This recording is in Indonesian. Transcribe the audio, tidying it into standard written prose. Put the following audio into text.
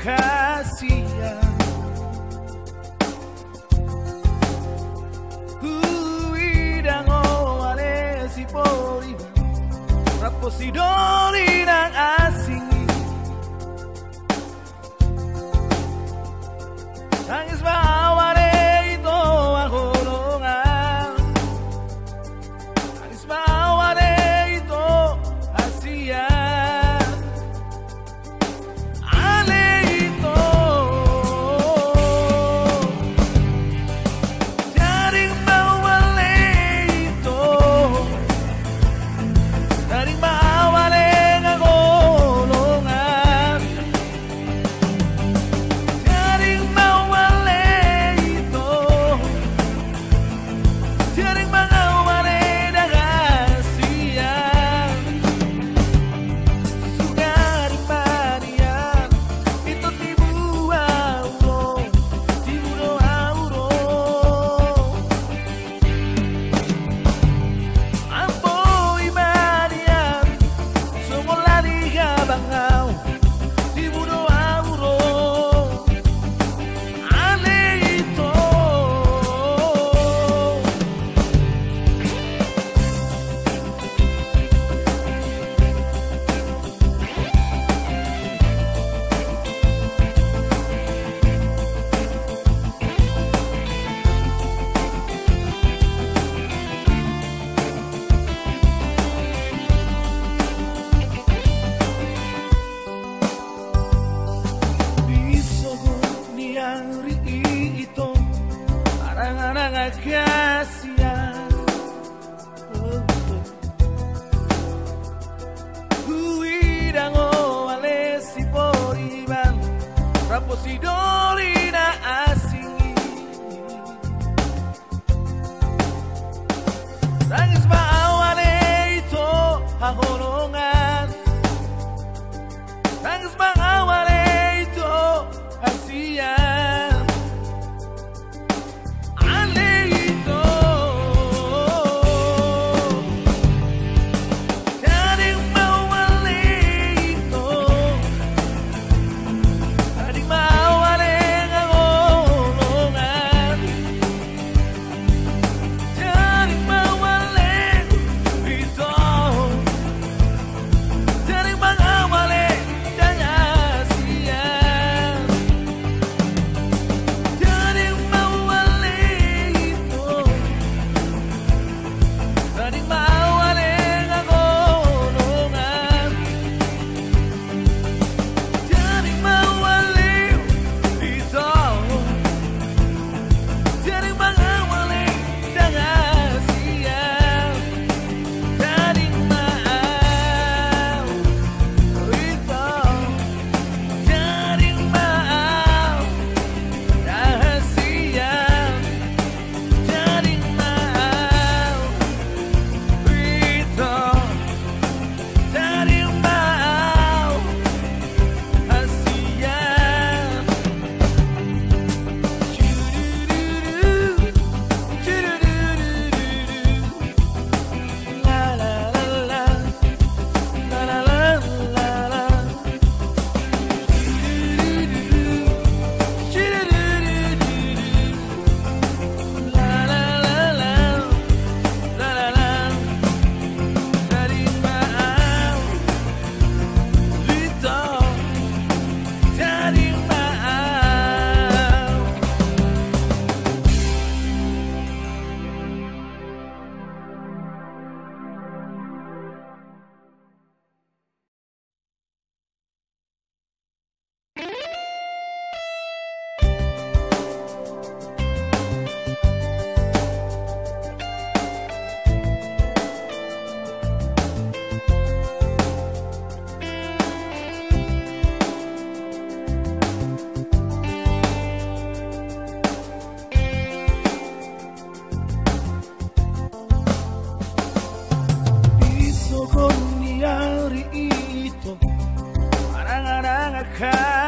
kasihan. Kuidang ole si pori rapo si doli nang asing. Tangis bawale ito ang hulungan. Tangis bawale ito asiyan. Ale ito jaring bawale ito. Jaring bawale ang hulungan. Jaring bawale ito. Jaring bawale ng asiyan. Sugaring marian ito tibuauro, tibuauro. Ampoy marian sumula di kabangaw, tibuauro. Ale ito bisogo niyang rii ito parang nangakasiyan. Kuidang ole si poriban rapo si doli na asing. Tangis bawale ito ang hulungan. Tangis bawale ito asiyan. Ale ito jaring bawale ito. Jaring bawale ang hulungan. Jaring bawale ito. Jaring bawale ng asiyan. Jaring bawale ito. Jaring bawale ang hulungan. Jaring bawale ito. Jaring bawale ng asiyan. Jaring maaw ito. Jaring maaw ng asiyan. Jaring maaw ito. Jaring maaw asiyan. La la la la. La la la la la. La la la la. La la la. Jaring maaw ito. Jaring maaw. Bisogo niyang rii ito parang nangakasiyan.